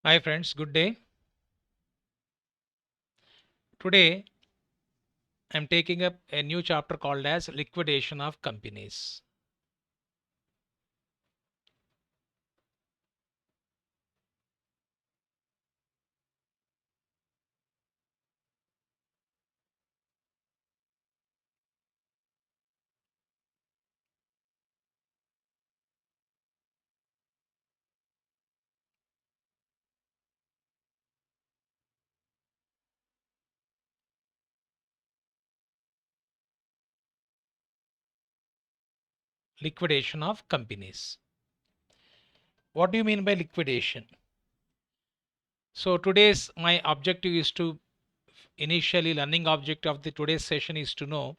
Hi friends, good day. Today I'm taking up a new chapter called as liquidation of companies. Liquidation of companies. What do you mean by liquidation? So today's my objective is to initially learning object of the today's session is to know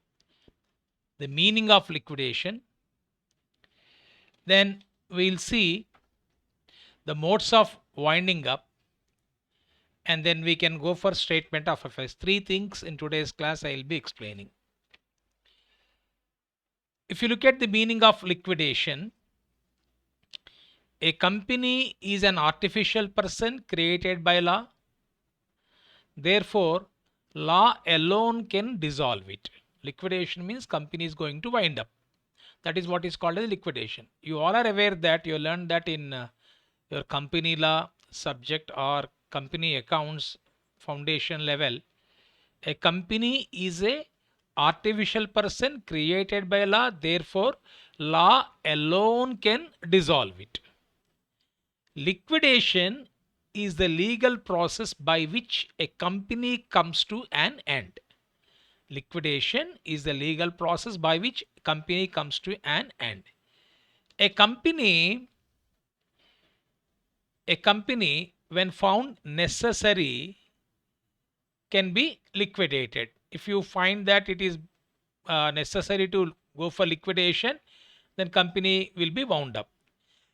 the meaning of liquidation. Then we'll see the modes of winding up, and then we can go for statement of affairs. Three things in today's class I'll be explaining. If you look at the meaning of liquidation, a company is an artificial person created by law. Therefore, law alone can dissolve it. Liquidation means company is going to wind up. That is what is called as liquidation. You all are aware that you learned that in your company law subject or company accounts foundation level. A company is a artificial person created by law. Therefore, law alone can dissolve it. Liquidation is the legal process by which a company comes to an end. Liquidation is the legal process by which a company comes to an end. A company, a company, when found necessary, can be liquidated. If you find that it is necessary to go for liquidation, then company will be wound up.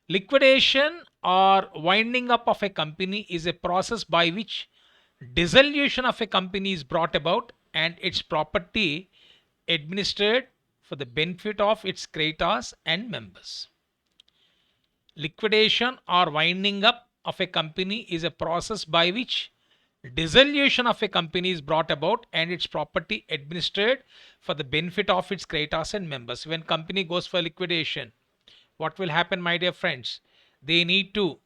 Liquidation or winding up of a company is a process by which dissolution of a company is brought about and its property administered for the benefit of its creditors and members. Liquidation or winding up of a company is a process by which dissolution of a company is brought about and its property administered for the benefit of its creditors and members. When company goes for liquidation, what will happen, my dear friends? They need to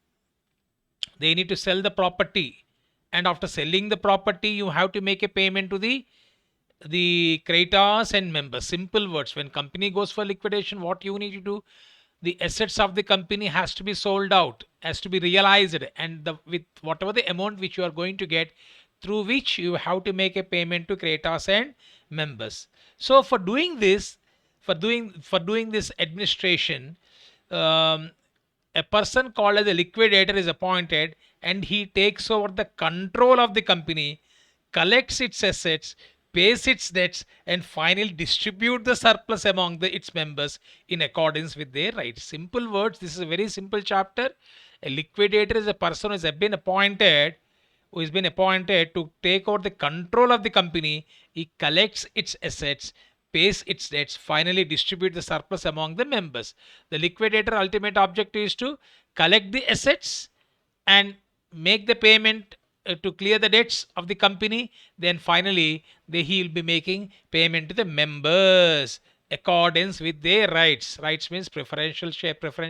sell the property, and after selling the property you have to make a payment to the creditors and members. Simple words. When company goes for liquidation, what you need to do, the assets of the company has to be sold out, has to be realized, and with whatever the amount which you are going to get, through which you have to make a payment to creditors and members. So for doing this, for doing this administration, um, a person called as a liquidator is appointed, and he takes over the control of the company, collects its assets, pays its debts, and finally distribute the surplus among its members in accordance with their rights. Simple words. This is a very simple chapter. A liquidator is a person who has been appointed to take over the control of the company. He collects its assets, pays its debts, finally distribute the surplus among the members. The liquidator ultimate objective is to collect the assets and make the payment to clear the debts of the company. Then finally he will be making payment to the members accordance with their rights. Rights means preference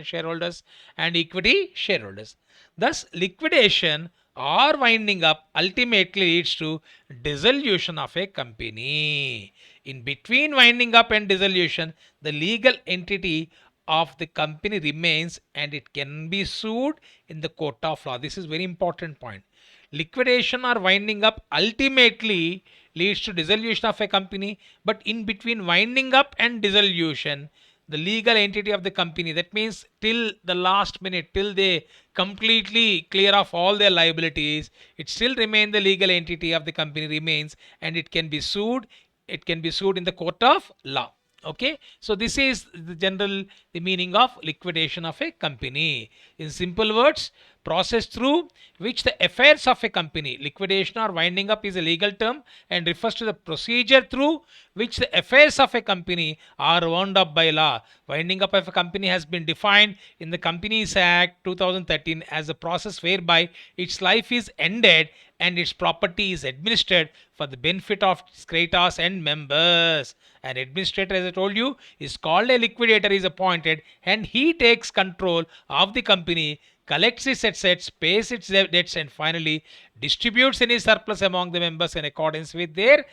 shareholders and equity shareholders. Thus liquidation or winding up ultimately leads to dissolution of a company. In between winding up and dissolution, the legal entity of the company remains and it can be sued in the court of law. This is very important point. Liquidation or winding up ultimately leads to dissolution of a company, but in between winding up and dissolution, the legal entity of the company, that means till the last minute, till they completely clear off all their liabilities, it still remain the legal entity of the company remains, and it can be sued in the court of law. Okay, so this is the meaning of liquidation of a company. In simple words, process through which the affairs of a company, liquidation or winding up is a legal term and refers to the procedure through which the affairs of a company are wound up by law. Winding up of a company has been defined in the Companies Act 2013 as a process whereby its life is ended and its property is administered for the benefit of its creditors and members. An administrator, as I told you, is called a liquidator, is appointed, and he takes control of the company, collects its assets, pays its debts, and finally distributes any surplus among the members in accordance with their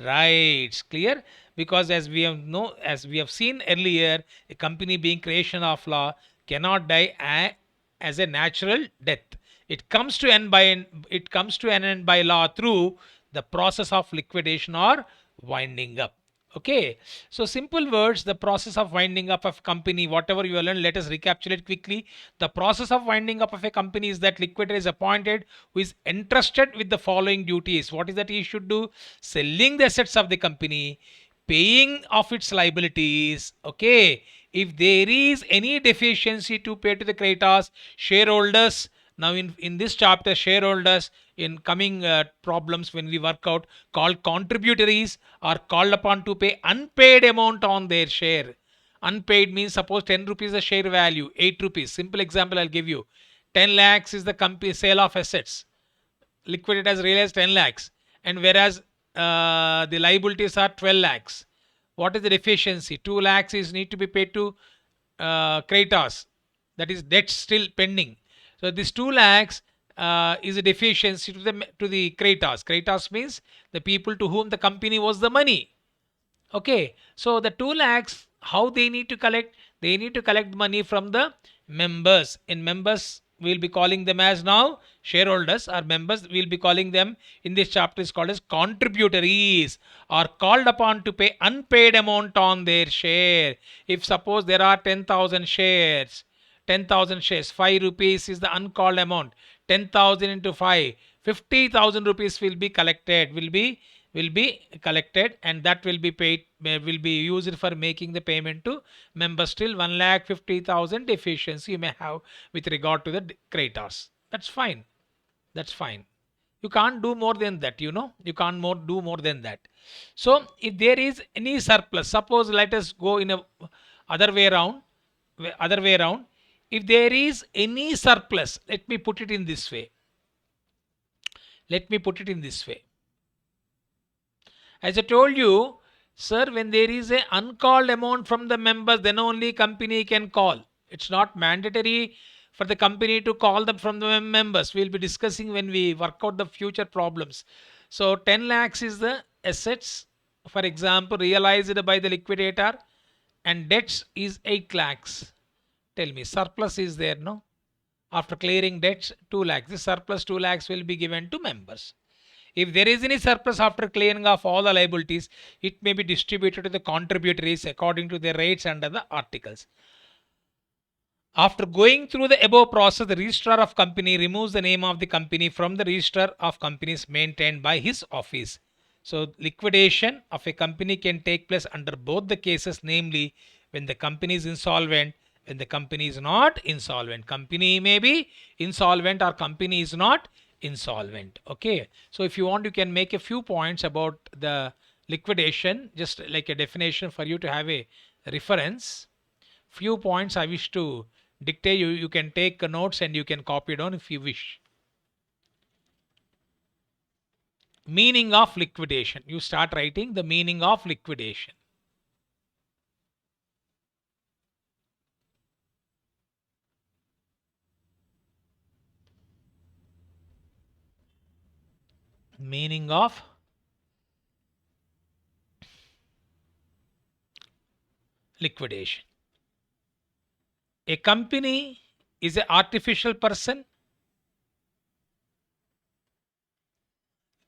rights. Clear? Because as we have seen earlier, a company being creation of law cannot die as a natural death. It comes to an end by law through the process of liquidation or winding up. Okay, so simple words, the process of winding up of company, whatever you learned, let us recapitulate quickly. The process of winding up of a company is that liquidator is appointed who is entrusted with the following duties. What is that he should do? Selling the assets of the company, paying of its liabilities. Okay, if there is any deficiency to pay to the creditors, shareholders. Now in this chapter, shareholders in coming problems when we work out called contributories are called upon to pay unpaid amount on their share. Unpaid means suppose 10 rupees a share value, 8 rupees. Simple example I'll give you. 10 lakhs is the company sale of assets. Liquidated has realized 10 lakhs, and whereas the liabilities are 12 lakhs. What is the deficiency? 2 lakhs is need to be paid to creditors, that is debt still pending. So this 2 lakhs is a deficiency to the creditors. Creditors means the people to whom the company owes the money. Okay, so the 2 lakhs, how they need to collect? They need to collect money from the members. In members, we'll be calling them as now shareholders or members. We'll be calling them in this chapter is called as contributories, are called upon to pay unpaid amount on their share. If suppose there are 10,000 shares, 10,000 shares, 5 rupees is the uncalled amount. 10,000 into 5, 50,000 rupees will be collected, will be collected, and that will be paid, will be used for making the payment to members. Still 1,50,000 deficiency you may have with regard to the creditors. That's fine. That's fine. You can't do more than that, you can't do more than that. So if there is any surplus, suppose let us go in a other way around, if there is any surplus, let me put it in this way. As I told you, sir, when there is a uncalled amount from the members, then only company can call. It's not mandatory for the company to call them from the members. We'll be discussing when we work out the future problems. So 10 lakhs is the assets, for example, realized by the liquidator, and debts is 8 lakhs. Tell me, surplus is there, no? After clearing debts, 2 lakhs. This surplus 2 lakhs will be given to members. If there is any surplus after clearing of all the liabilities, it may be distributed to the contributories according to their rates under the articles. After going through the above process, the registrar of company removes the name of the company from the register of companies maintained by his office. So liquidation of a company can take place under both the cases, namely when the company is insolvent, when the company is not insolvent. Company may be insolvent or company is not insolvent. Okay, so if you want, you can make a few points about the liquidation, just like a definition for you to have a reference. Few points I wish to dictate. You can take notes and you can copy down if you wish. Meaning of liquidation. You start writing the meaning of liquidation. Meaning of liquidation. A company is an artificial person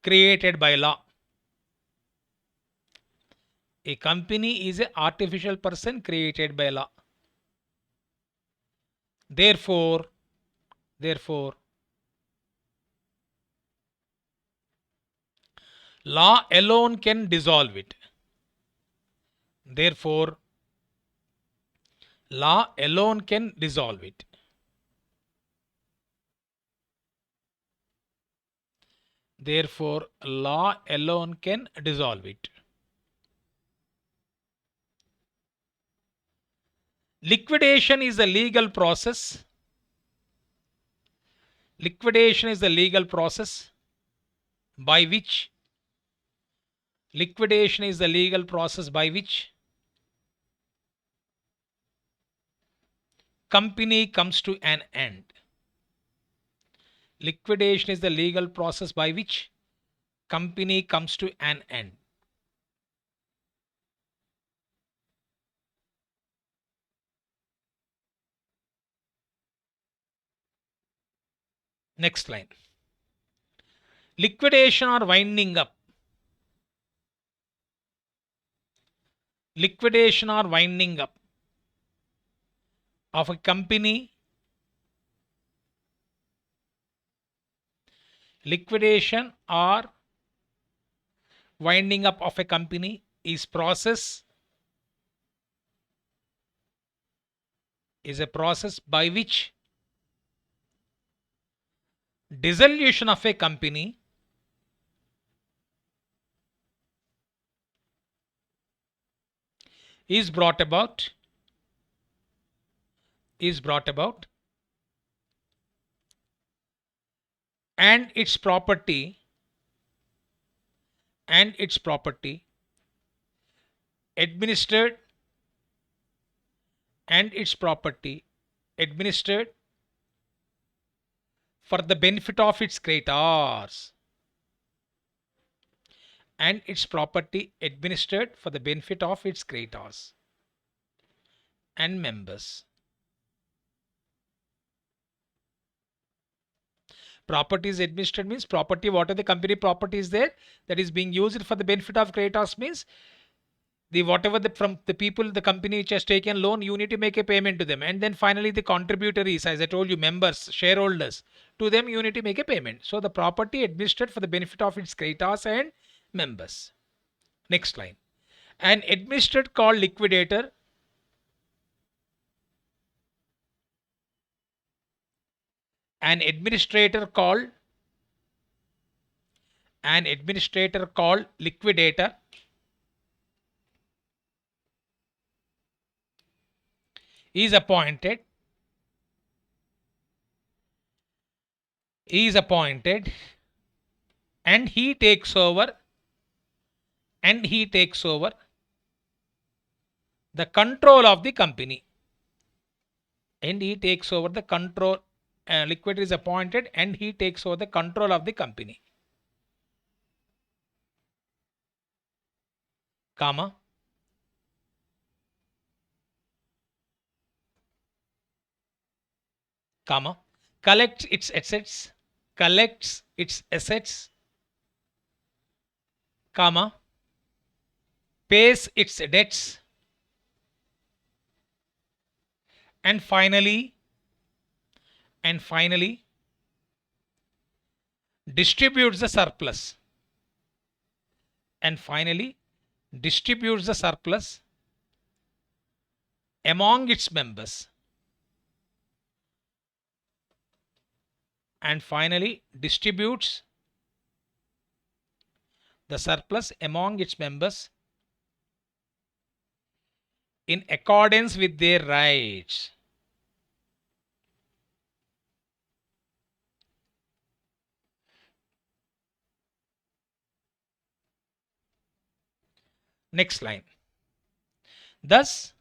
created by law. A company is an artificial person created by law. Therefore, law alone can dissolve it. Therefore, law alone can dissolve it. Therefore, law alone can dissolve it. Liquidation is a legal process. Liquidation is the legal process by which liquidation is the legal process by which company comes to an end. Liquidation is the legal process by which company comes to an end. Next line. Liquidation or winding up. Liquidation or winding up of a company. Liquidation or winding up of a company is a process by which dissolution of a company is brought about and its property administered for the benefit of its creditors and its property administered for the benefit of its creditors and members. Property is administered means property, whatever the company property is there that is being used for the benefit of creditors means the whatever from the people, the company which has taken loan, you need to make a payment to them. And then finally the contributories, as I told you, members, shareholders, to them you need to make a payment. So the property administered for the benefit of its creditors and members. Next line. An administrator called liquidator an administrator called liquidator is appointed and he takes over the control of the company. Liquidator is appointed and he takes over the control of the company, comma, collects its assets, comma, pays its debts, and finally distributes the surplus among its members. And finally distributes the surplus among its members in accordance with their rights. Next line. Thus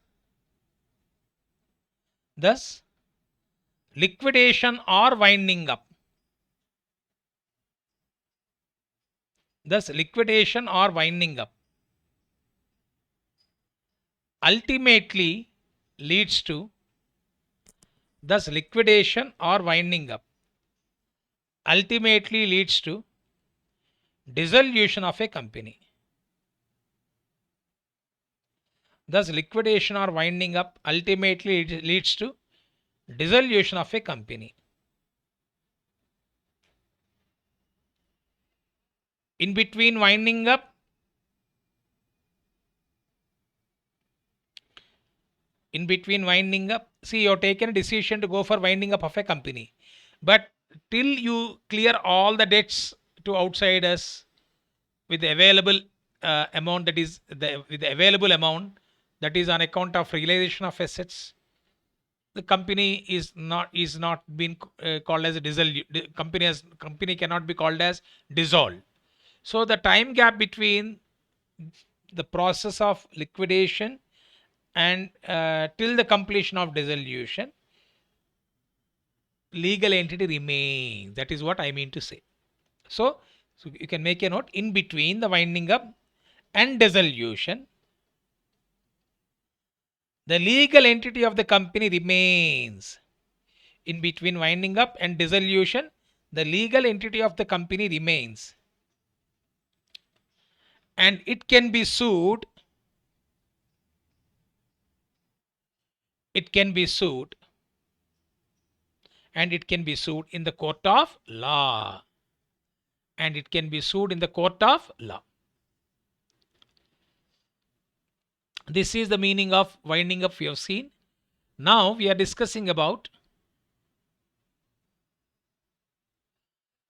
liquidation or winding up ultimately leads to dissolution of a company. Thus liquidation or winding up ultimately leads to dissolution of a company. In between winding up see, you have taken a decision to go for winding up of a company, but till you clear all the debts to outsiders with the available amount, that is with the available amount, that is on account of realization of assets, the company is not been called as a company cannot be called as dissolved. So the time gap between the process of liquidation and till the completion of dissolution, legal entity remains. That is what I mean to say. So you can make a note: in between the winding up and dissolution, the legal entity of the company remains. In between winding up and dissolution, the legal entity of the company remains, and it can be sued. It can be sued, and it can be sued in the court of law. And it can be sued in the court of law. This is the meaning of winding up we have seen. Now we are discussing about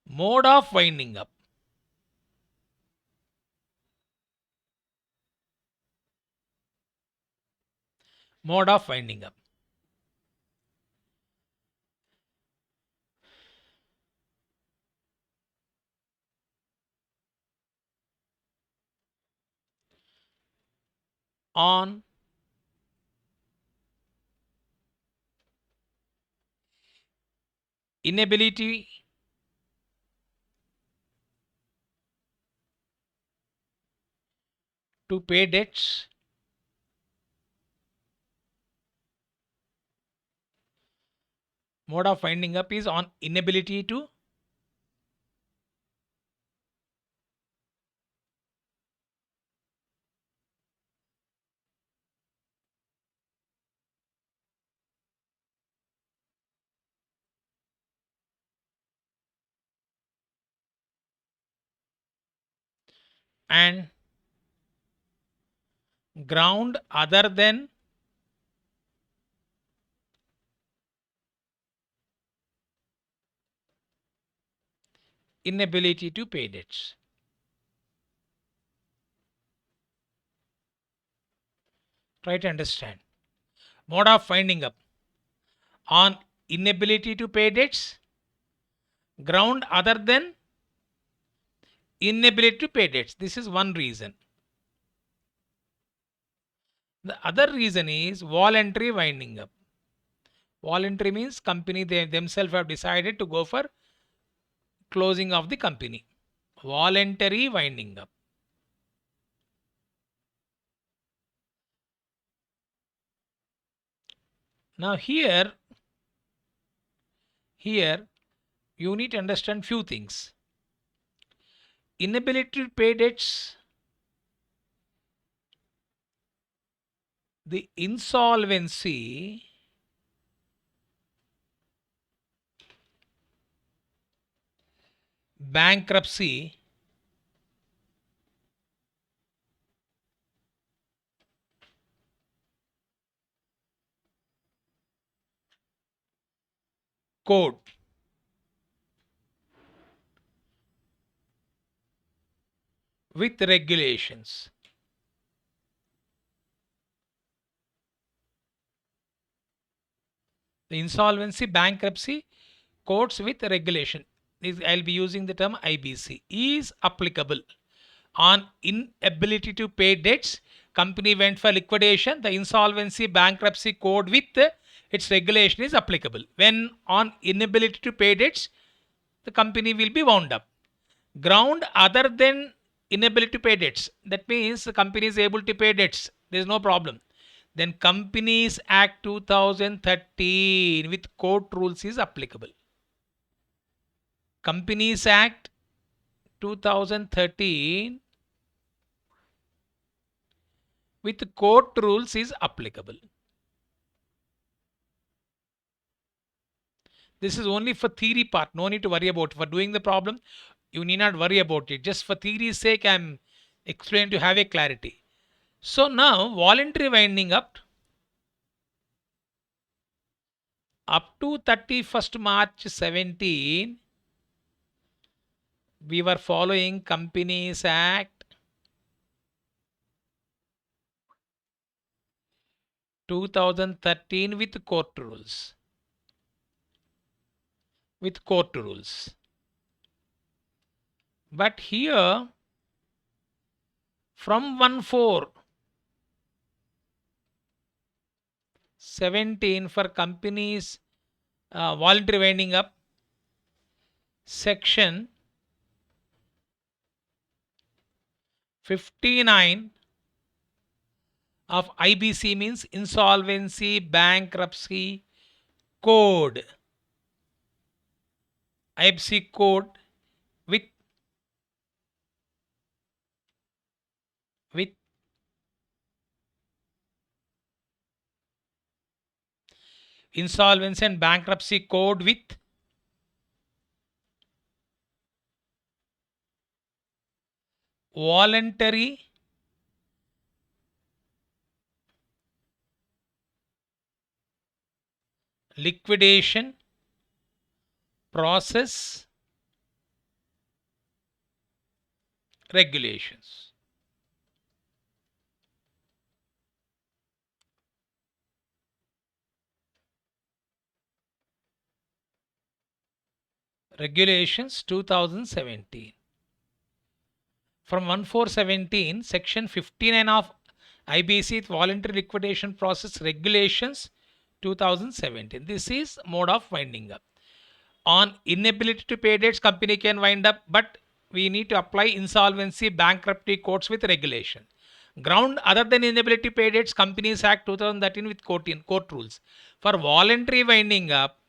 mode of winding up. Mode of winding up. On inability to pay debts, mode of winding up is on inability to and ground other than inability to pay debts. Try to understand. Mode of winding up on inability to pay debts, ground other than inability to pay debts. This is one reason. The other reason is voluntary winding up. Voluntary means company they themselves have decided to go for closing of the company. Voluntary winding up. Now here you need to understand few things. Inability to pay debts, the insolvency bankruptcy code with regulations. The insolvency bankruptcy codes with regulation, I'll be using the term IBC, is applicable on inability to pay debts. Company went for liquidation. The insolvency bankruptcy code with its regulation is applicable. When on inability to pay debts, the company will be wound up. Ground other than inability to pay debts, that means the company is able to pay debts, there is no problem, then Companies Act 2013 with court rules is applicable. Companies Act 2013 with court rules is applicable. This is only for theory part, no need to worry about. For doing the problem, you need not worry about it. Just for theory's sake, I am explaining to have a clarity. So now voluntary winding up to 31st March 17, we were following Companies Act 2013 with court rules. But here from 1/4/17 for companies voluntary winding up, section 59 of IBC means Insolvency Bankruptcy Code. IBC code with Insolvency and Bankruptcy Code with voluntary liquidation process regulations. Regulations 2017. From 1/4/17, section 59 of IBC voluntary liquidation process regulations 2017. This is mode of winding up. On inability to pay debts, company can wind up, but we need to apply insolvency bankruptcy codes with regulation. Ground other than inability to pay debts, Companies Act 2013 with court rules. For voluntary winding up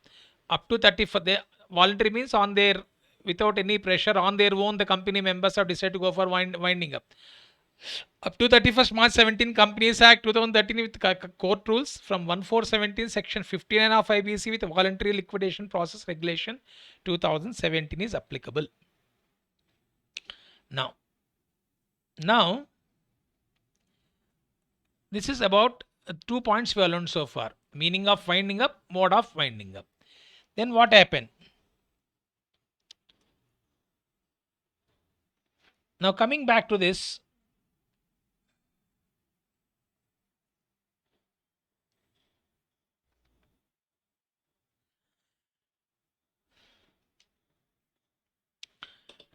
to 30 for the voluntary means on their without any pressure on their own, the company members have decided to go for winding up. Up to 31st March 17, Companies Act 2013 with court rules. From 1/4/17, section 59 of IBC with voluntary liquidation process regulation 2017 is applicable. Now this is about 2 points we have learned so far: meaning of winding up, mode of winding up. Then what happened? Now coming back to this,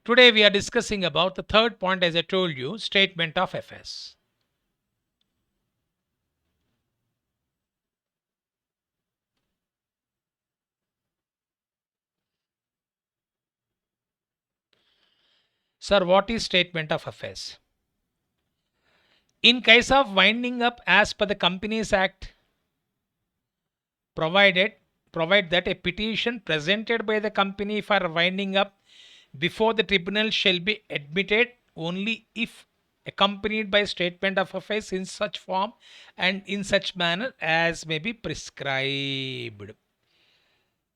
today we are discussing about the third point, as I told you, statement of affairs. Sir, what is statement of affairs? In case of winding up, as per the Companies Act, provide that a petition presented by the company for winding up before the tribunal shall be admitted only if accompanied by statement of affairs in such form and in such manner as may be prescribed.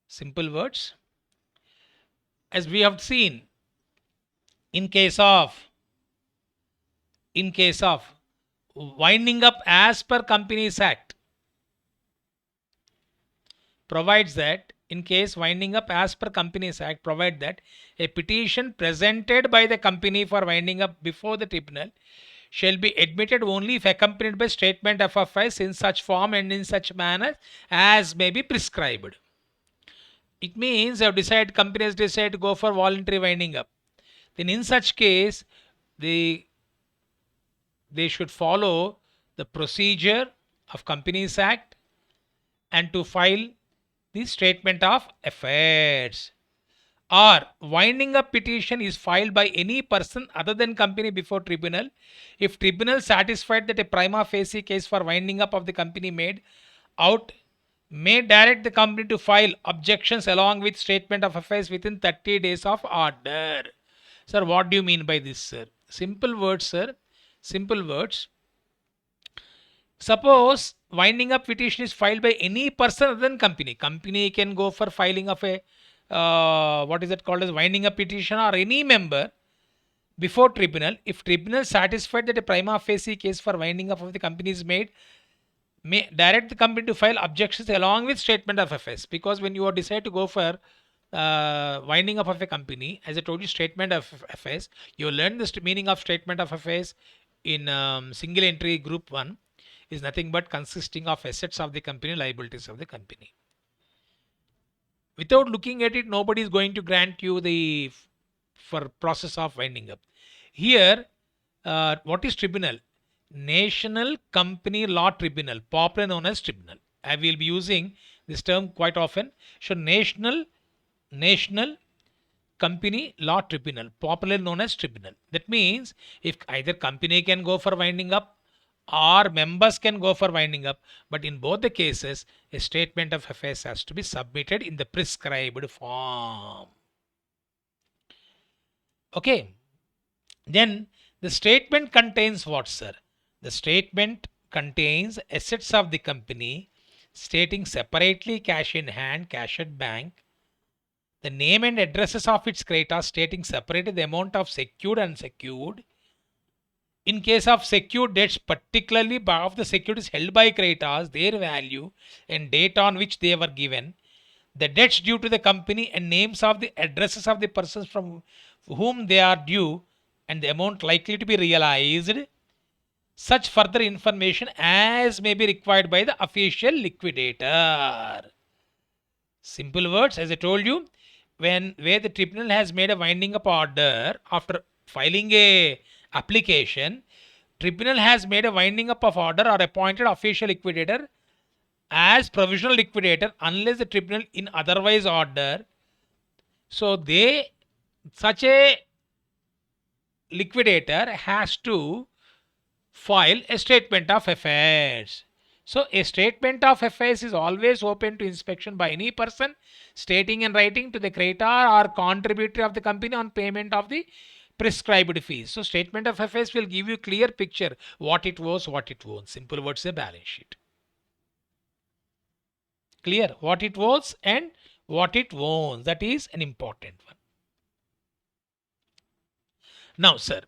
Simple words. As we have seen, in case of winding up as per Companies Act, provides that in case winding up as per Companies Act, provide that a petition presented by the company for winding up before the tribunal shall be admitted only if accompanied by statement of affairs in such form and in such manner as may be prescribed. It means companies decide to go for voluntary winding up. Then in such case, they should follow the procedure of Companies Act and to file the statement of affairs. Or winding up petition is filed by any person other than company before tribunal if tribunal satisfied that a prima facie case for winding up of the company made out may direct the company to file objections along with statement of affairs within 30 days of order. Sir, what do you mean by this, sir? Simple words, sir. Simple words. Suppose winding up petition is filed by any person other than company. Company can go for filing of a what is it called as winding up petition, or any member before tribunal. If tribunal satisfied that a prima facie case for winding up of the company is made, may direct the company to file objections along with statement of affairs. Because when you are decide to go for winding up of a company, as I told you, statement of affairs. You learn the meaning of statement of affairs in single entry group 1 is nothing but consisting of assets of the company, liabilities of the company. Without looking at it, nobody is going to grant you the for process of winding up. Here, what is tribunal? National Company Law Tribunal, popularly known as tribunal. I will be using this term quite often. So national Company Law Tribunal, popularly known as tribunal. That means if either company can go for winding up or members can go for winding up, but in both the cases, a statement of affairs has to be submitted in the prescribed form. Okay. Then the statement contains what, sir? The statement contains assets of the company stating separately cash in hand, cash at bank, the name and addresses of its creditors stating separately the amount of secured and unsecured. In case of secured debts, particularly of the securities held by creditors, their value and date on which they were given, the debts due to the company and names of the addresses of the persons from whom they are due and the amount likely to be realized, such further information as may be required by the official liquidator. Simple words, as I told you, where the tribunal has made a winding up order after filing a application, tribunal has made a winding up of order or appointed official liquidator as provisional liquidator unless the tribunal in otherwise order. So they such a liquidator has to file a statement of affairs. So a statement of affairs is always open to inspection by any person stating and writing to the creditor or contributor of the company on payment of the prescribed fees. So statement of affairs will give you clear picture what it was, what it won't. Simple words, a balance sheet. Clear what it was and what it won't. That is an important one. Now, sir,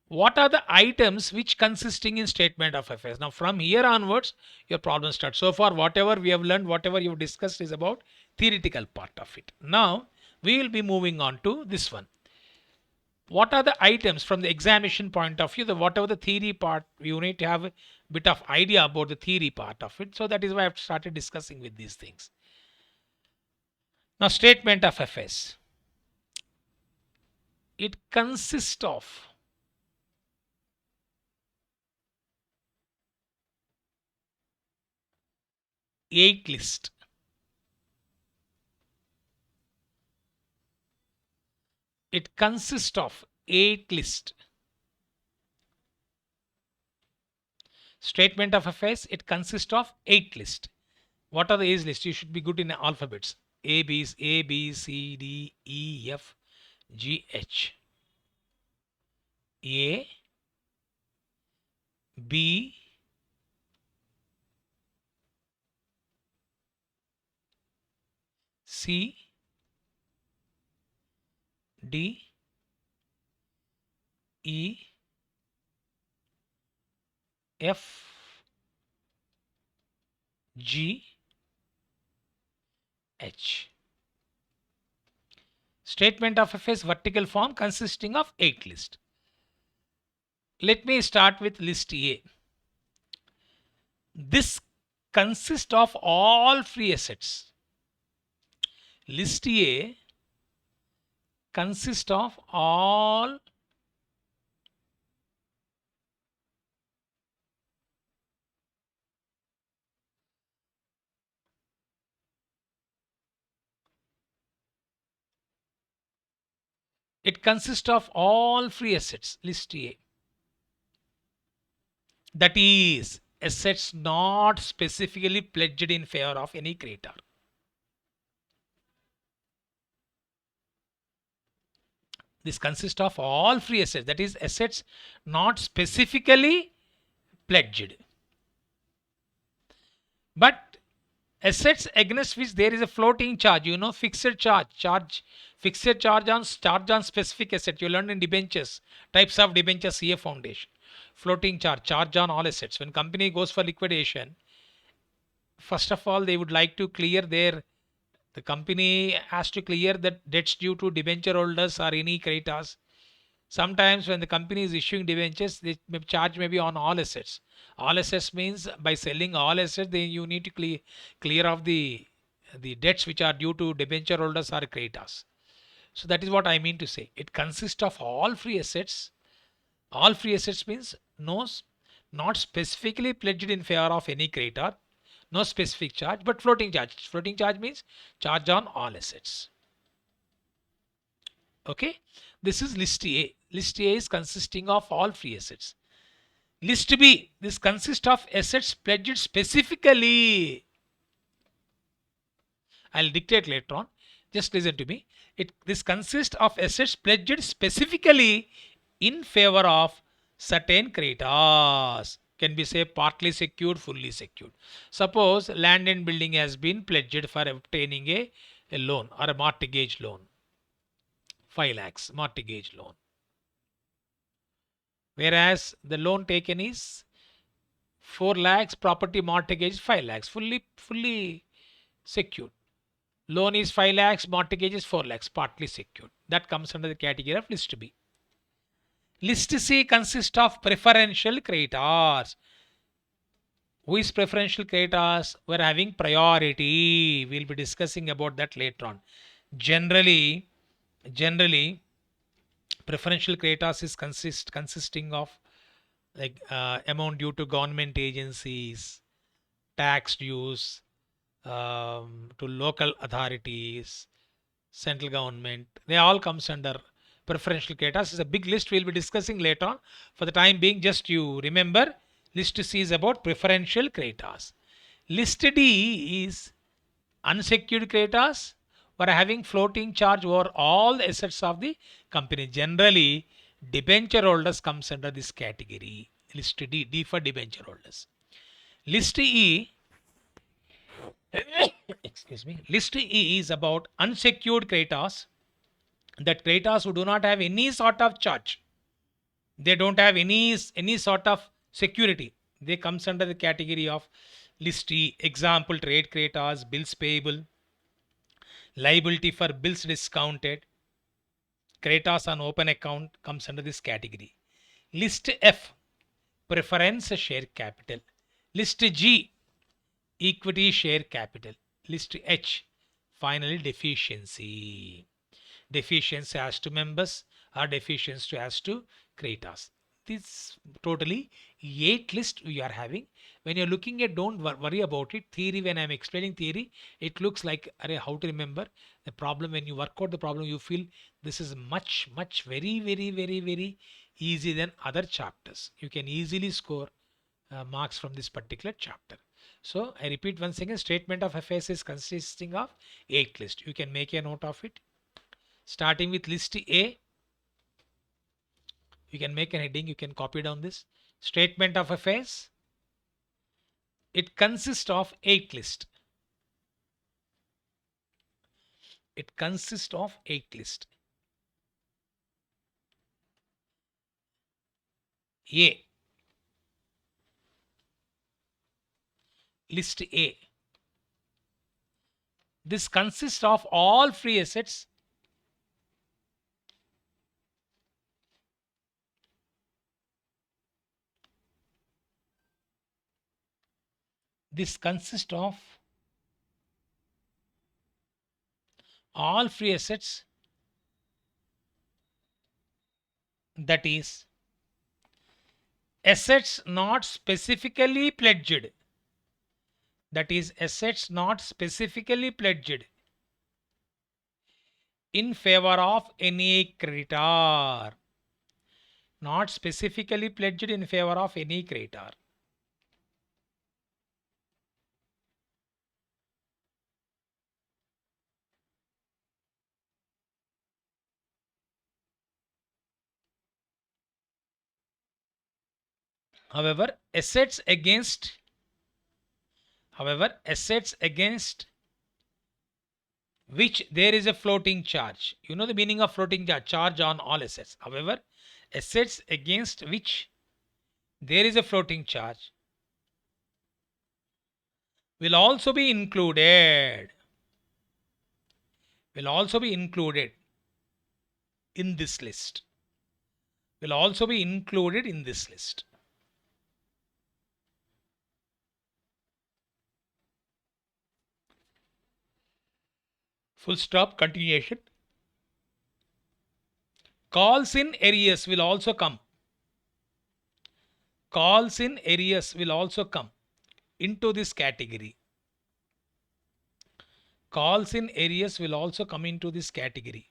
what are the items which consisting in statement of affairs? Now from here onwards your problem starts. So far whatever we have learned, whatever you've discussed is about theoretical part of it. Now we will be moving on to this one. What are the items from the examination point of view? Whatever the theory part, you need to have a bit of idea about the theory part of it. So that is why I've started discussing with these things. Now statement of affairs, it consists of eight list. It consists of 8 list. Statement of affairs, it consists of 8 list. What are the age list? You should be good in alphabets. A, B, C, D, E, F, G, H. A, B, C, D, E, F, G, H. Statement of affairs vertical form consisting of 8 list. Let me start with list A. This consists of all free assets. List A consists of all free assets. List A. That is assets not specifically pledged in favor of any creditor. This consists of all free assets, that is assets not specifically pledged, but assets against which there is a floating charge, fixed charge on specific asset. You learned in debentures, types of debentures, CA foundation. Floating charge on all assets. When company goes for liquidation, first of all they would like to clear their The company has to clear the debts due to debenture holders or any creditors. Sometimes when the company is issuing debentures, the charge may be on all assets. All assets means by selling all assets, then you need to clear off the debts which are due to debenture holders or creditors. So that is what I mean to say. It consists of all free assets. All free assets means no, not specifically pledged in favor of any creditor, no specific charge, but floating charge. Floating charge means charge on all assets. Okay, this is list A. List A is consisting of all free assets. List B, this consists of assets pledged specifically. I'll dictate later on. Just listen to me. This consists of assets pledged specifically in favor of certain creditors. Can be say partly secured, fully secured. Suppose land and building has been pledged for obtaining a loan or a mortgage loan. 5 lakhs mortgage loan. Whereas the loan taken is 4 lakhs, property mortgage 5 lakhs, fully secured. Loan is 5 lakhs, mortgage is 4 lakhs, partly secured. That comes under the category of list B. List C consists of preferential creditors. Who is preferential creditors? We are having priority. We'll be discussing about that later on. Generally, preferential creditors is consisting of like amount due to government agencies, tax dues, to local authorities, central government. They all comes under preferential creditors. It's a big list we'll be discussing later on. For the time being, just you remember, list C is about preferential creditors. List D is unsecured creditors who are having floating charge over all the assets of the company. Generally, debenture holders comes under this category. List D, D for debenture holders. List E, excuse me, list E is about unsecured creditors, that creditors who do not have any sort of charge. They don't have any sort of security. They comes under the category of list E. Example, trade creditors, bills payable, liability for bills discounted, creditors on open account comes under this category. List F, preference share capital. List G, equity share capital. List H, finally deficiency. Deficiency as to members or deficiency as to creditors. This totally 8 list we are having. When you're looking at, don't worry about it. Theory, when I'm explaining theory, it looks like how to remember. The problem, when you work out the problem, you feel this is much very easy than other chapters. You can easily score marks from this particular chapter. So I repeat once again, statement of affairs is consisting of 8 lists. You can make a note of it. Starting with list A, you can make a heading, you can copy down this. Statement of affairs, it consists of 8 lists. It consists of 8 lists. A, list A. This consists of all free assets this consists of all free assets, that is assets not specifically pledged, that is assets not specifically pledged in favor of any creditor, not specifically pledged in favor of any creditor. However, assets against which there is a floating charge. You know the meaning of floating charge, charge on all assets. However, assets against which there is a floating charge will also be included. will also be included in this list. Will also be included in this list. Full stop, continuation. Calls in arrears will also come. Calls in arrears will also come into this category. Calls in arrears will also come into this category.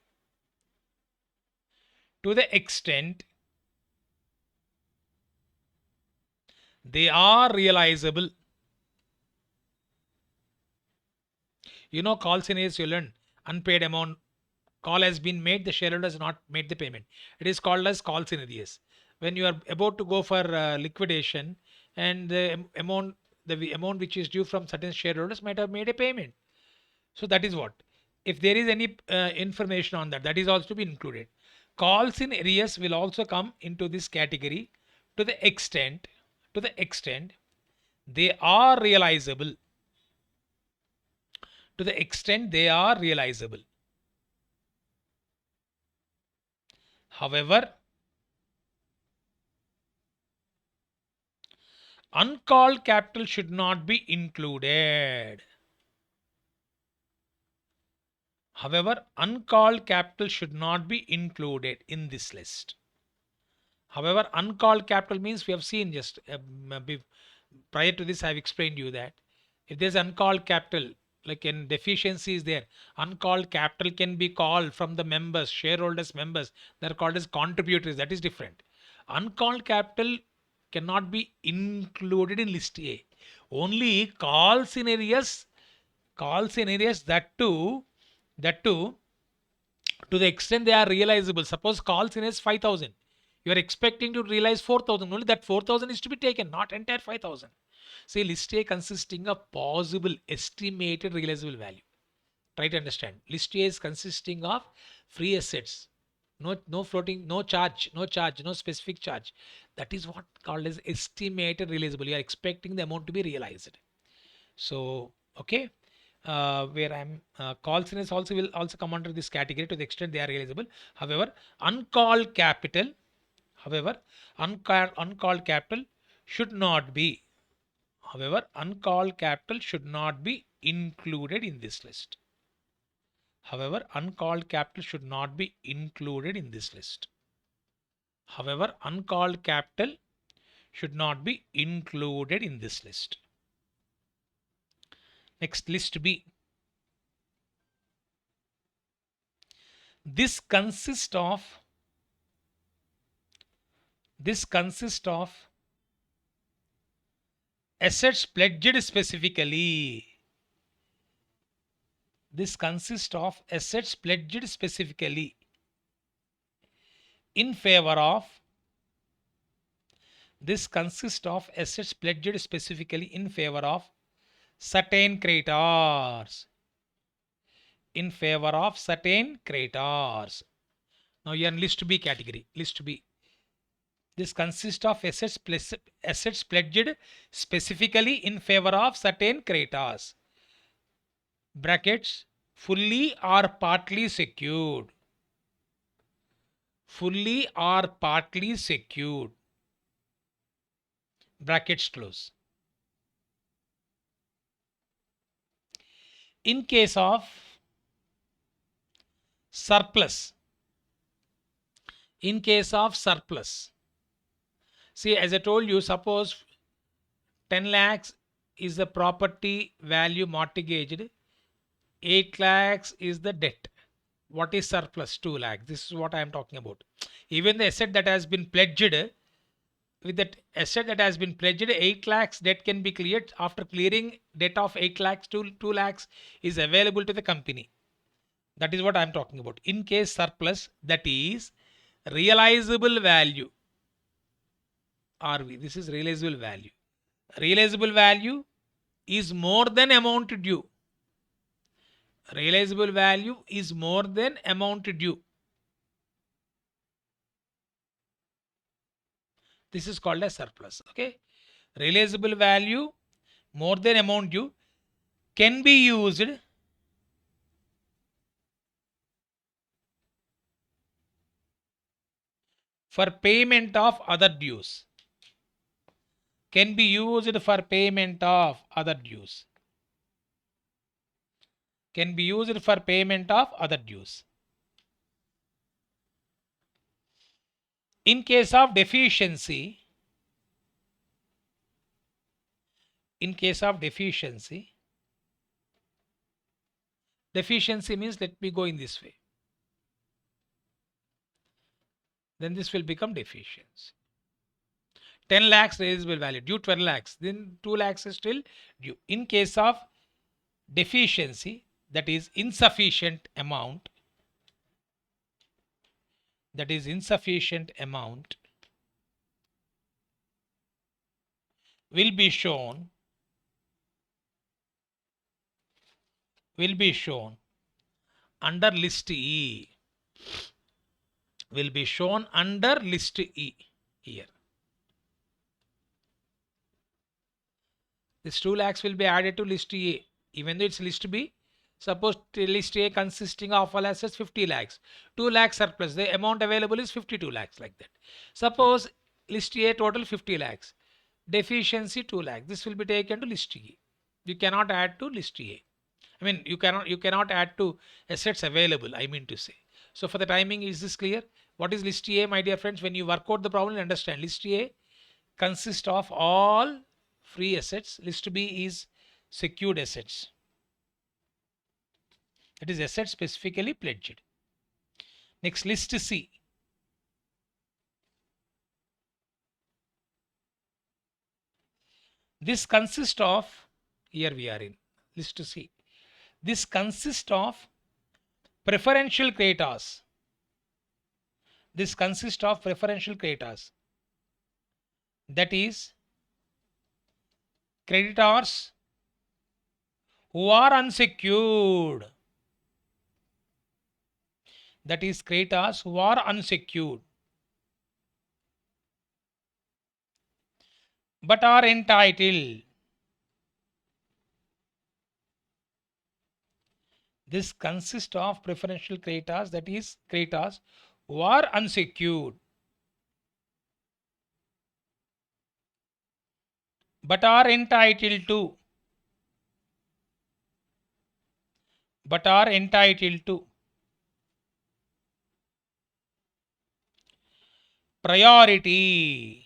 To the extent they are realizable. You know, calls in arrears you learn unpaid amount. Call has been made, the shareholder has not made the payment. It is called as calls in arrears. When you are about to go for liquidation and the amount which is due from certain shareholders might have made a payment. So that is what. If there is any information on that, that is also to be included. Calls in arrears will also come into this category to the extent they are realizable. To the extent they are realizable. However, uncalled capital should not be included. However, uncalled capital should not be included in this list. However, uncalled capital means we have seen just prior to this, I have explained you that if there's uncalled capital, like in deficiency is there, uncalled capital can be called from the members, shareholders, members. They're called as contributors. That is different. Uncalled capital cannot be included in list A. Only calls in areas that too to the extent they are realizable. Suppose calls in is 5,000. You are expecting to realize 4,000. Only that 4,000 is to be taken, not entire 5,000. Say list A consisting of possible estimated realizable value. Try to understand. List A is consisting of free assets. No floating, no charge, no specific charge. That is what called as estimated realizable. You are expecting the amount to be realized. So, okay. Where I'm calls in also will also come under this category to the extent they are realizable. However, uncalled capital, uncalled capital should not be. However, uncalled capital should not be included in this list. However, uncalled capital should not be included in this list. However, uncalled capital should not be included in this list. Next, list B. This consists of assets pledged specifically. This consists of assets pledged specifically in favor of certain creditors. In favor of certain creditors. Now you are in list B category. List B. This consists of assets pledged specifically in favor of certain creditors. Brackets, fully or partly secured. Fully or partly secured. Brackets close. In case of surplus. In case of surplus. See, as I told you, suppose 10 lakhs is the property value mortgaged, 8 lakhs is the debt. What is surplus? 2 lakhs. This is what I am talking about. Even the asset that has been pledged, with that asset that has been pledged, 8 lakhs debt can be cleared. After clearing debt of 8 lakhs, 2 lakhs is available to the company. That is what I am talking about. In case surplus, that is realizable value. RV. This is realizable value. Realizable value is more than amount due. Realizable value is more than amount due. This is called as surplus. Okay. Realizable value more than amount due can be used for payment of other dues. Can be used for payment of other dues. Can be used for payment of other dues. In case of deficiency, in case of deficiency, deficiency means let me go in this way. Then this will become deficiency. 10 lakhs raisable value due 12 lakhs. Then 2 lakhs is still due. In case of deficiency, that is insufficient amount, that is insufficient amount will be shown under list E, will be shown under list E here. This 2 lakhs will be added to list A, even though it's list B. Suppose list A consisting of all assets 50 lakhs, 2 lakhs surplus, the amount available is 52 lakhs, like that. Suppose list A total 50 lakhs, deficiency 2 lakhs, this will be taken to list E. You cannot add to list A. I mean, you cannot add to assets available, I mean to say. So for the timing, is this clear? What is list A, my dear friends? When you work out the problem, understand list A consists of all free assets. List B is secured assets. That is assets specifically pledged. Next, list C. This consists of, here we are in list C. This consists of preferential creditors. This consists of preferential creditors. That is creditors who are unsecured. That is creditors who are unsecured but are entitled. This consists of preferential creditors, that is creditors who are unsecured but are entitled to priority,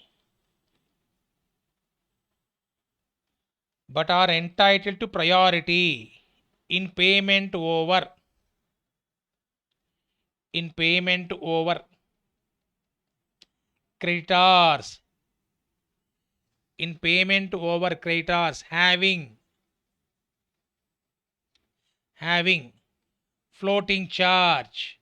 in payment over creditors, having floating charge,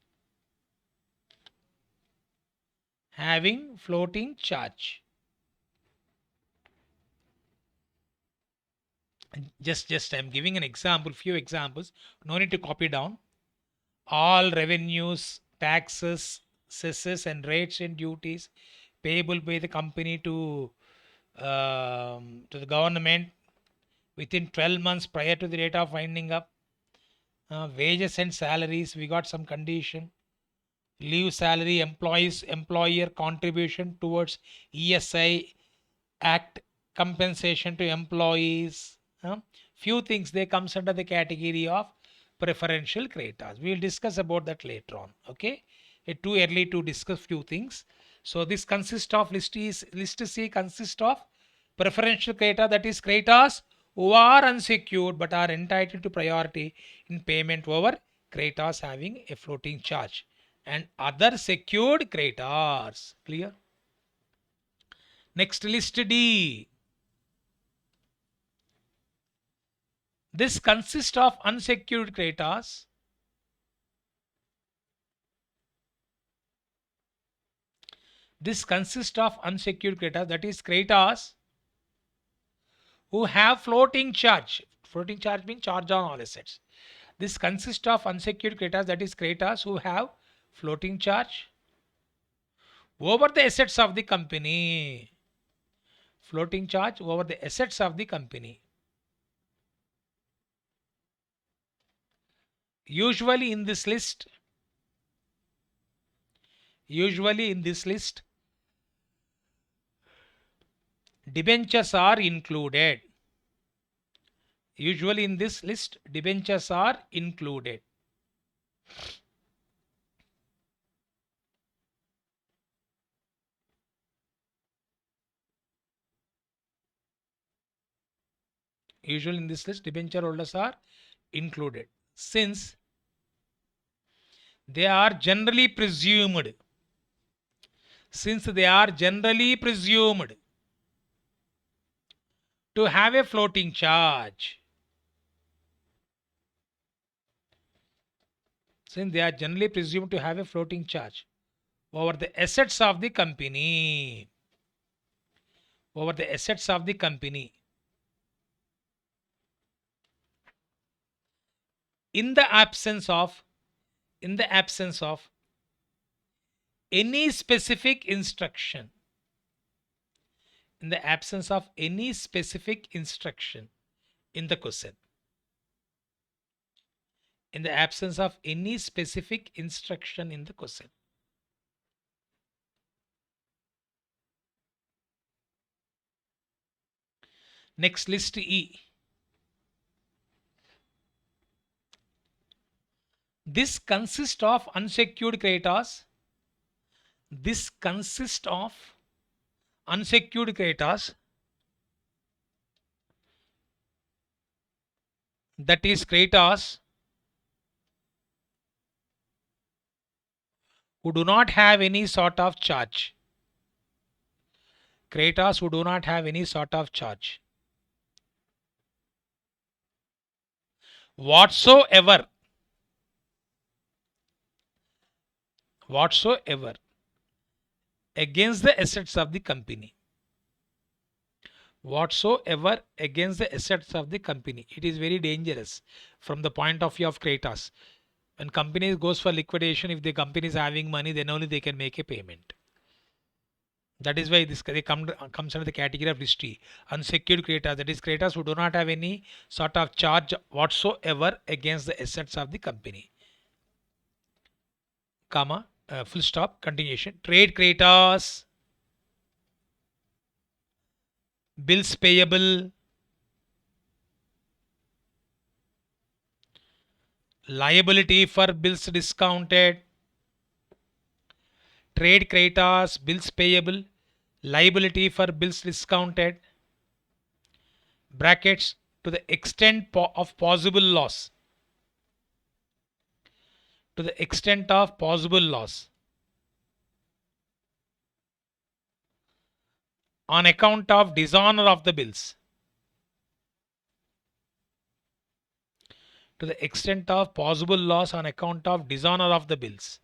Just I'm giving an example, few examples, no need to copy down. All revenues, taxes, cesses and rates and duties payable by the company to the government within 12 months prior to the date of winding up. Wages and salaries, we got some condition. Leave salary, employer contribution towards ESI Act, compensation to employees. Few things, they comes under the category of preferential creditors. We will discuss about that later on. Okay, it's too early to discuss few things. So this consists of list C consists of preferential creditor, that is creditors who are unsecured but are entitled to priority in payment over creditors having a floating charge and other secured creditors. Clear? Next, list D. This consists of unsecured creditors that is creditors who have floating charge. Floating charge means charge on all assets. This consists of unsecured creditors, that is creditors who have floating charge over the assets of the company. Floating charge over the assets of the company. Usually in this list, Debentures are included. Usually in this list, debentures are included. Usually in this list, debenture holders are included since they are generally presumed. Since they are generally presumed to have a floating charge. Since they are generally presumed to have a floating charge over the assets of the company. Over the assets of the company. In the absence of any specific instruction. In the absence of any specific instruction in the question. In the absence of any specific instruction in the question. Next, list E. This consists of unsecured creditors. This consists of unsecured creditors, that is creditors who do not have any sort of charge. Creditors who do not have any sort of charge. Whatsoever against the assets of the company. Whatsoever against the assets of the company. It is very dangerous from the point of view of creditors. When company goes for liquidation, if the company is having money, then only they can make a payment. That is why this comes under the category of list E. Unsecured creditors, that is creditors who do not have any sort of charge whatsoever against the assets of the company. Comma, full stop, continuation. Trade creditors, bills payable, liability for bills discounted. Trade creditors, bills payable, liability for bills discounted. Brackets, to the extent of possible loss. To the extent of possible loss. On account of dishonor of the bills. To the extent of possible loss on account of dishonor of the bills.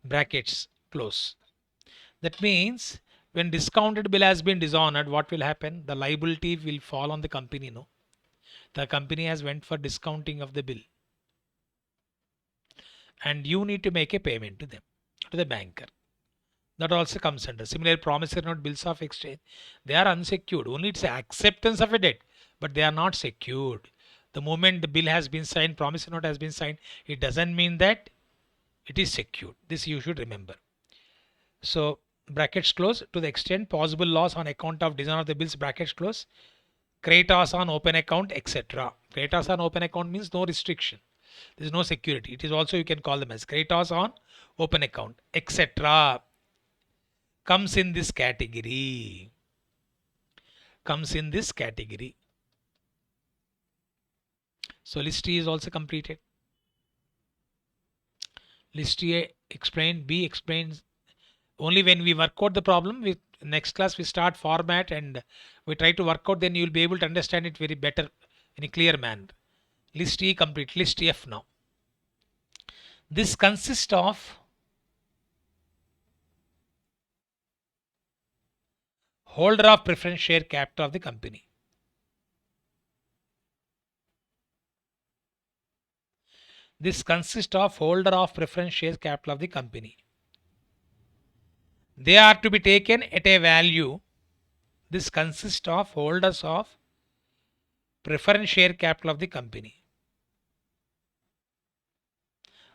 Brackets close. That means when discounted bill has been dishonored, what will happen? The liability will fall on the company. No, the company has went for discounting of the bill, and you need to make a payment to them, to the banker. That also comes under. Similar promissory note, bills of exchange, they are unsecured. Only it's acceptance of a debt, but they are not secured. The moment the bill has been signed, promissory note has been signed, it doesn't mean that it is secured. This you should remember. So brackets close, to the extent possible loss on account of dishonor of the bills, brackets close. Creditors on open account, etc. Creditors on open account means no restriction. There is no security. It is also, you can call them as creditors on open account, etc. Comes in this category. Comes in this category. So list E is also completed. List A explained, B explains. Only when we work out the problem, with next class we start format and we try to work out, then you will be able to understand it very better in a clear manner. List E complete. List F now. This consists of holder of preference share capital of the company. This consists of holder of preference share capital of the company. They are to be taken at a value. This consists of holders of preference share capital of the company.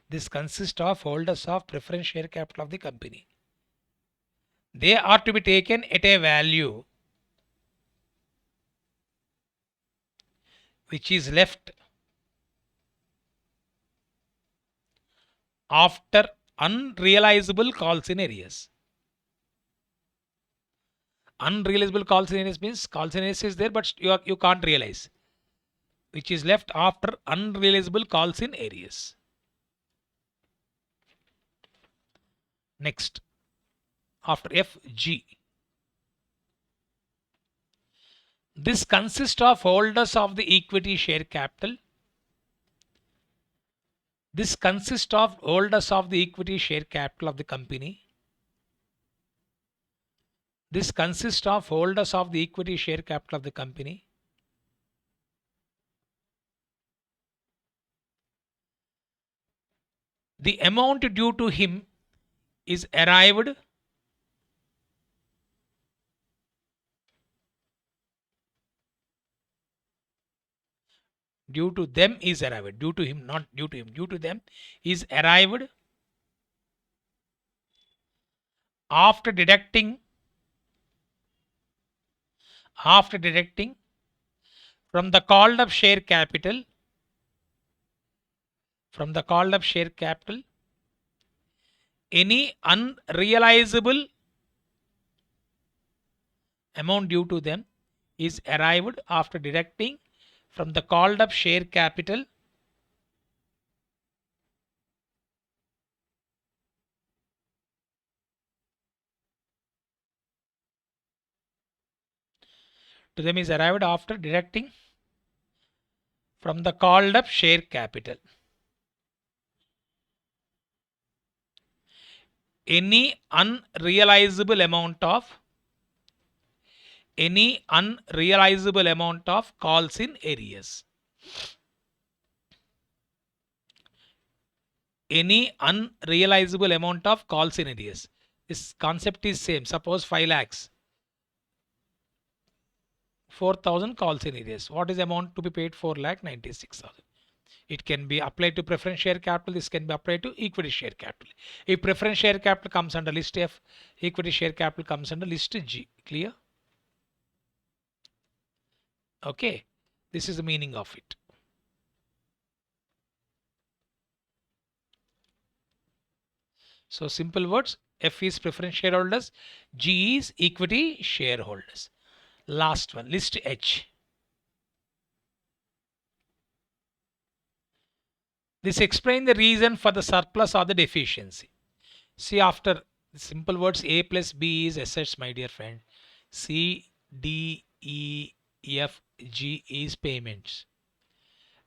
This consists of holders of preference share capital of the company. they are to be taken at a value which is left after unrealizable calls in areas. Unrealizable calls in areas means calls in areas is there, but you can't realize, which is left after unrealizable calls in areas. Next, after FG, this consists of holders of the equity share capital. This consists of holders of the equity share capital of the company. This consists of holders of the equity share capital of the company. The amount due to him is arrived due to them is arrived, due to him, not due to him, due to them is arrived after deducting from the called up share capital any unrealizable amount due to them is arrived after deducting from the called up share capital to them is arrived after deducting from the called up share capital any unrealizable amount of calls in areas. Any unrealizable amount of calls in areas. This concept is same. Suppose 5 lakhs. 4,000 calls in areas. What is the amount to be paid? 4,96,000. It can be applied to preference share capital. This can be applied to equity share capital. If preference share capital comes under list F, equity share capital comes under list G. Clear? Okay. This is the meaning of it. So simple words, F is preference shareholders, G is equity shareholders. Last one, list H. This explains the reason for the surplus or the deficiency. See, after simple words, A plus B is assets, my dear friend. C, D, E, F, G is payments.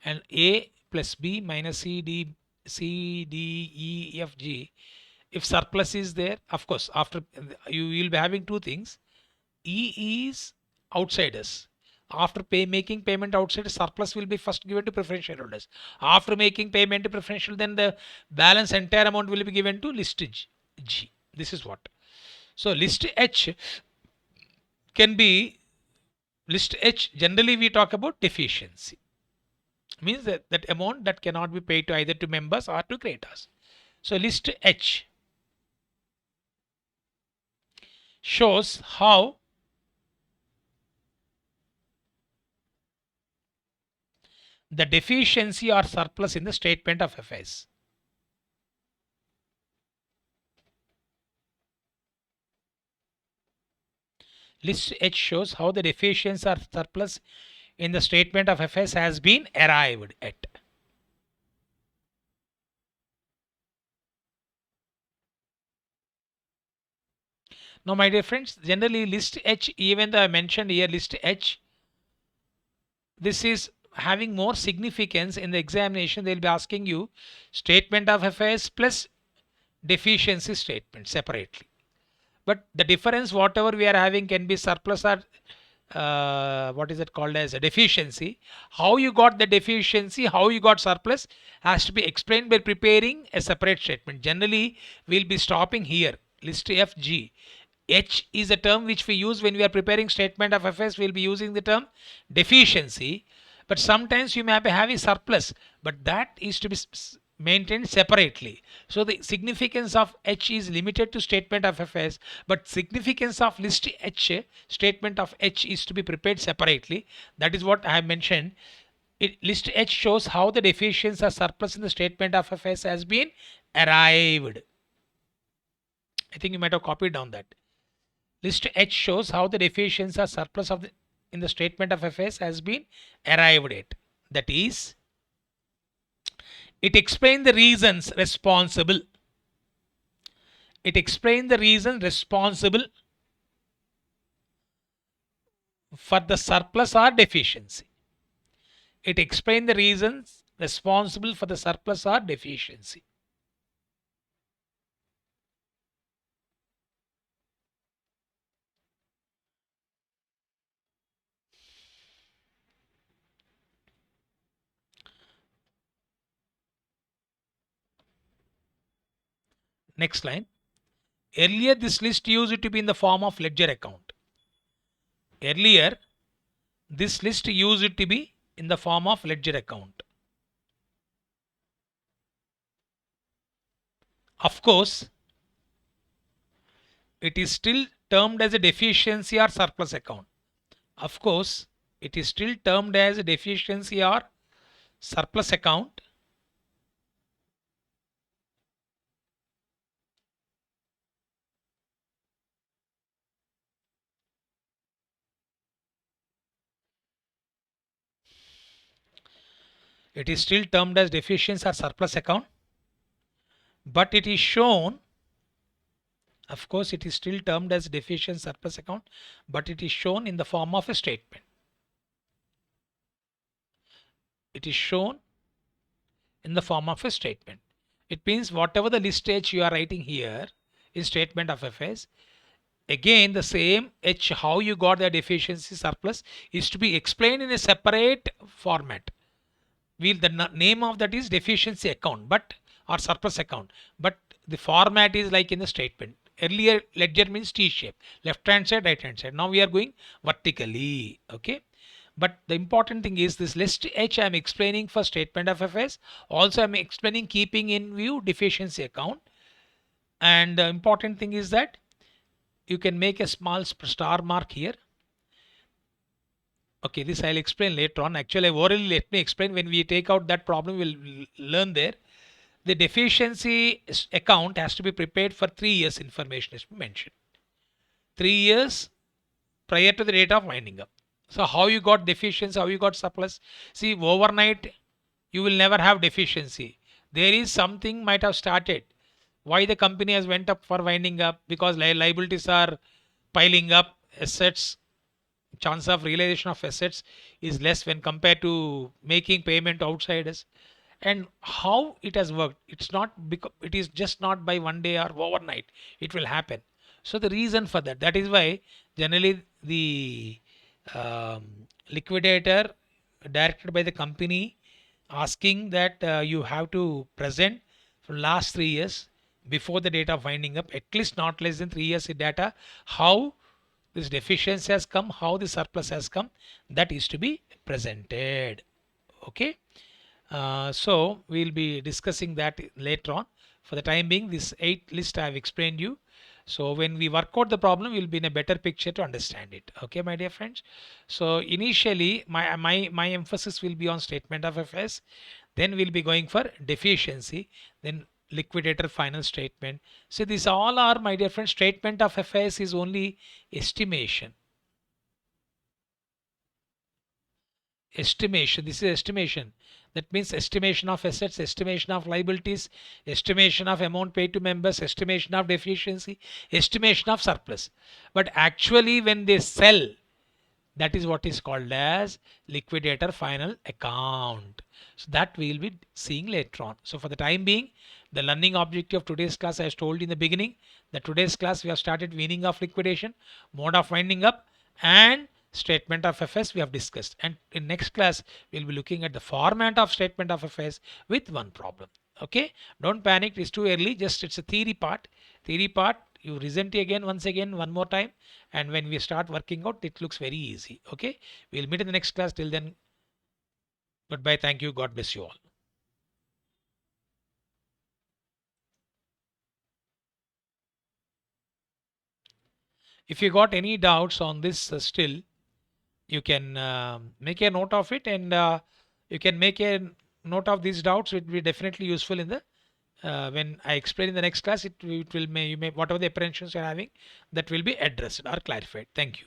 And A plus B minus C, D, E, F, G. If surplus is there, of course, after you will be having two things. E is outsiders. After making payment outside, surplus will be first given to preference shareholders. After making payment to preferential, then the balance entire amount will be given to list G. This is what. So list H can be list H. Generally, we talk about deficiency. Means that amount that cannot be paid to either to members or to creditors. So list H shows how the deficiency or surplus in the statement of affairs. List H shows how the deficiency or surplus in the statement of affairs has been arrived at. Now, my dear friends, generally list H, even though I mentioned here list H, this is having more significance in the examination. They'll be asking you statement of affairs plus deficiency statement separately. But the difference, whatever we are having, can be surplus or what is it called as a deficiency. How you got the deficiency, how you got surplus has to be explained by preparing a separate statement. Generally, we'll be stopping here. List F, G. H is a term which we use when we are preparing statement of affairs. We'll be using the term deficiency. But sometimes you may have a surplus, but that is to be maintained separately. So the significance of H is limited to statement of affairs, but significance of list H, statement of H, is to be prepared separately. That is what I have mentioned. List H shows how the deficiency or surplus in the statement of affairs has been arrived. I think you might have copied down that. List H shows how the deficiency or surplus in the statement of affairs has been arrived at. That is, it explains the reasons responsible. It explains the reason responsible for the surplus or deficiency. It explains the reasons responsible for the surplus or deficiency. Next line. Earlier, this list used to be in the form of ledger account. Earlier, this list used to be in the form of ledger account. Of course, it is still termed as a deficiency or surplus account. Of course, it is still termed as a deficiency or surplus account. It is still termed as deficiency or surplus account, but it is shown, of course, it is still termed as deficient surplus account, but it is shown in the form of a statement. It is shown in the form of a statement. It means whatever the list H you are writing here in statement of affairs, again the same H, how you got the deficiency surplus, is to be explained in a separate format. The name of that is deficiency account, but or surplus account, but the format is like in the statement. Earlier ledger means T shape, left hand side, right hand side. Now we are going vertically. Okay, but the important thing is this list H I am explaining for statement of affairs. Also I am explaining keeping in view deficiency account. And the important thing is that you can make a small star mark here. Okay, this I'll explain later on. Actually, orally let me explain. When we take out that problem, we'll learn there. The deficiency account has to be prepared for 3 years. Information is mentioned. 3 years prior to the date of winding up. So how you got deficiency, how you got surplus? See, overnight you will never have deficiency. There is something might have started. Why the company has went up for winding up? Because liabilities are piling up, assets, chance of realization of assets is less when compared to making payment to outsiders. And how it has worked, it's not because it is just not by one day or overnight, it will happen. So the reason for that, that is why generally the liquidator directed by the company asking that you have to present for last 3 years before the date of winding up, at least not less than 3 years data, how this deficiency has come, how the surplus has come, that is to be presented. Okay, so we'll be discussing that later on. For the time being, this 8 list I have explained you. So when we work out the problem, we'll be in a better picture to understand it. Okay, my dear friends. So initially, my emphasis will be on statement of affairs. Then we'll be going for deficiency. Then liquidator final statement. So these all are, my dear friends, statement of affairs is only estimation. Estimation. This is estimation. That means estimation of assets, estimation of liabilities, estimation of amount paid to members, estimation of deficiency, estimation of surplus. But actually when they sell, that is what is called as liquidator final account. So that we will be seeing later on. So for the time being, the learning objective of today's class, as told in the beginning, that today's class we have started meaning of liquidation, mode of winding up, and statement of affairs we have discussed. And in next class, we'll be looking at the format of statement of affairs with one problem. Okay, don't panic, it's too early, just it's a theory part. Theory part, you resent it again, once again, one more time, and when we start working out, it looks very easy. Okay, we'll meet in the next class. Till then, goodbye, thank you, God bless you all. If you got any doubts on this still, you can make a note of it, and you can make a note of these doubts. It will be definitely useful in the when I explain in the next class. It will may you may whatever the apprehensions you're having, that will be addressed or clarified. Thank you.